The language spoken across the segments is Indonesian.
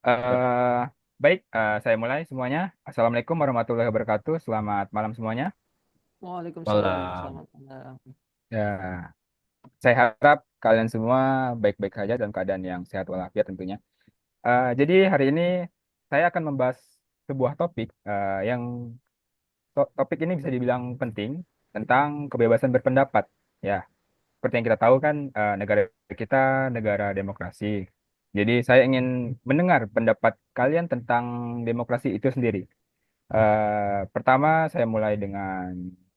Eh, Baik, saya mulai semuanya. Assalamualaikum warahmatullahi wabarakatuh. Selamat malam semuanya. Waalaikumsalam, Malam. selamat malam. Ya, saya harap kalian semua baik-baik saja dalam keadaan yang sehat walafiat tentunya. Jadi hari ini saya akan membahas sebuah topik yang topik ini bisa dibilang penting tentang kebebasan berpendapat. Ya, seperti yang kita tahu kan negara kita negara demokrasi. Jadi saya ingin mendengar pendapat kalian tentang demokrasi itu sendiri. Pertama, saya mulai dengan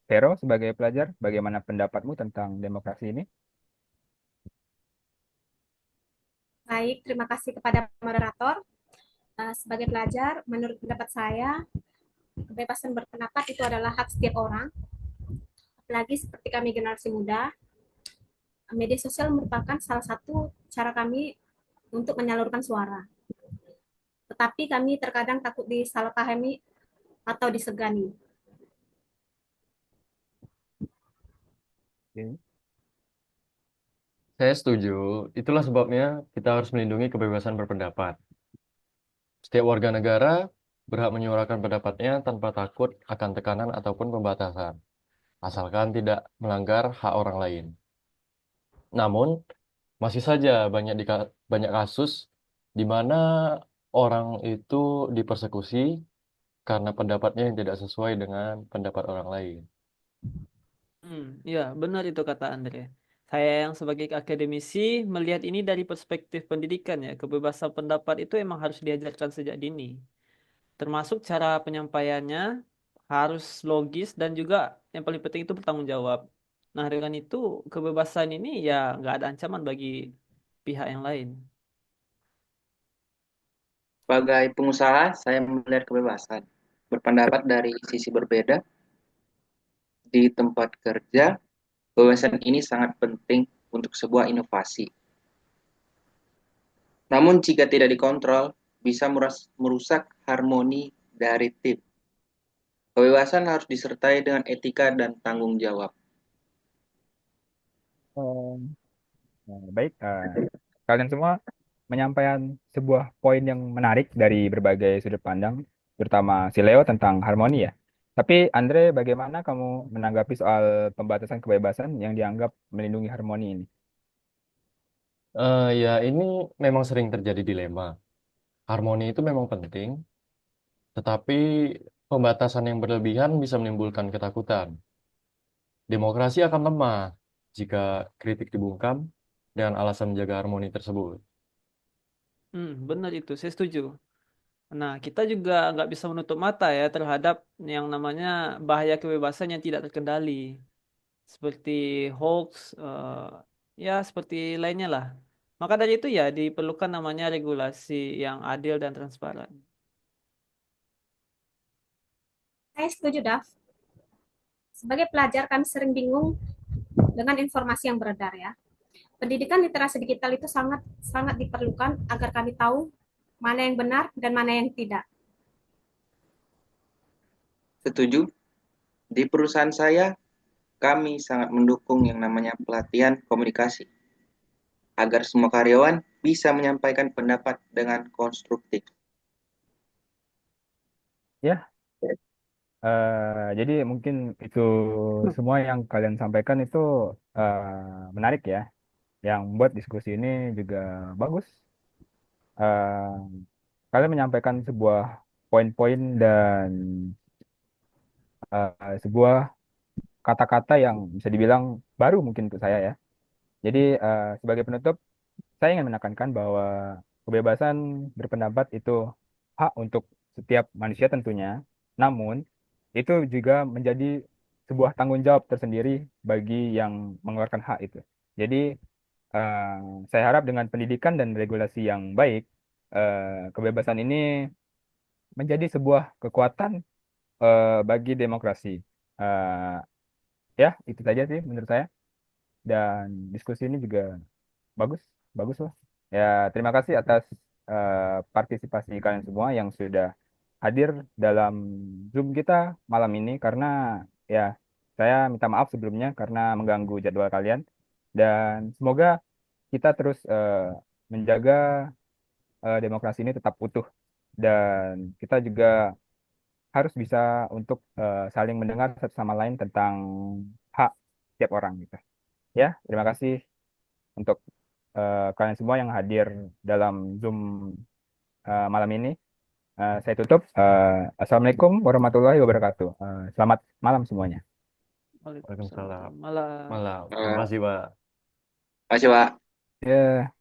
Vero sebagai pelajar. Bagaimana pendapatmu tentang demokrasi ini? Baik, terima kasih kepada moderator. Sebagai pelajar, menurut pendapat saya, kebebasan berpendapat itu adalah hak setiap orang. Apalagi seperti kami generasi muda, media sosial merupakan salah satu cara kami untuk menyalurkan suara. Tetapi kami terkadang takut disalahpahami atau disegani. Oke. Saya setuju. Itulah sebabnya kita harus melindungi kebebasan berpendapat. Setiap warga negara berhak menyuarakan pendapatnya tanpa takut akan tekanan ataupun pembatasan, asalkan tidak melanggar hak orang lain. Namun, masih saja banyak kasus di mana orang itu dipersekusi karena pendapatnya yang tidak sesuai dengan pendapat orang lain. Ya, benar itu kata Andre. Saya yang sebagai akademisi melihat ini dari perspektif pendidikan ya. Kebebasan pendapat itu emang harus diajarkan sejak dini. Termasuk cara penyampaiannya harus logis dan juga yang paling penting itu bertanggung jawab. Nah, dengan itu kebebasan ini ya nggak ada ancaman bagi pihak yang lain. Sebagai pengusaha, saya melihat kebebasan berpendapat dari sisi berbeda di tempat kerja. Kebebasan ini sangat penting untuk sebuah inovasi. Namun jika tidak dikontrol, bisa merusak harmoni dari tim. Kebebasan harus disertai dengan etika dan tanggung jawab. Baik, kalian semua menyampaikan sebuah poin yang menarik dari berbagai sudut pandang, terutama si Leo tentang harmoni ya. Tapi Andre, bagaimana kamu menanggapi soal pembatasan kebebasan yang dianggap melindungi harmoni ini? Ya, ini memang sering terjadi dilema. Harmoni itu memang penting, tetapi pembatasan yang berlebihan bisa menimbulkan ketakutan. Demokrasi akan lemah jika kritik dibungkam dengan alasan menjaga harmoni tersebut. Benar itu, saya setuju. Nah, kita juga nggak bisa menutup mata ya terhadap yang namanya bahaya kebebasan yang tidak terkendali, seperti hoax, ya seperti lainnya lah. Maka dari itu ya diperlukan namanya regulasi yang adil dan transparan. Saya setuju, Daf. Sebagai pelajar, kami sering bingung dengan informasi yang beredar ya. Pendidikan literasi digital itu sangat sangat diperlukan agar kami tahu mana yang benar dan mana yang tidak. Setuju? Di perusahaan saya, kami sangat mendukung yang namanya pelatihan komunikasi agar semua karyawan bisa menyampaikan pendapat dengan konstruktif. Ya, jadi mungkin itu semua yang kalian sampaikan itu menarik ya, yang membuat diskusi ini juga bagus. Eh, Kalian menyampaikan sebuah poin-poin dan sebuah kata-kata yang bisa dibilang baru mungkin untuk saya ya. Jadi sebagai penutup, saya ingin menekankan bahwa kebebasan berpendapat itu hak untuk setiap manusia tentunya. Namun, itu juga menjadi sebuah tanggung jawab tersendiri bagi yang mengeluarkan hak itu. Jadi, eh, saya harap dengan pendidikan dan regulasi yang baik, kebebasan ini menjadi sebuah kekuatan bagi demokrasi. Eh, ya, itu saja sih menurut saya. Dan diskusi ini juga bagus, bagus lah. Ya, terima kasih atas partisipasi kalian semua yang sudah hadir dalam Zoom kita malam ini karena ya saya minta maaf sebelumnya karena mengganggu jadwal kalian dan semoga kita terus menjaga demokrasi ini tetap utuh dan kita juga harus bisa untuk saling mendengar satu sama lain tentang hak setiap orang gitu. Ya, terima kasih untuk kalian semua yang hadir dalam Zoom malam ini. Saya tutup. Assalamualaikum warahmatullahi wabarakatuh. Selamat malam semuanya. Waalaikumsalam. Waalaikumsalam. Malam. Malam. Terima kasih, Pak. Makasih, Pak. Ya.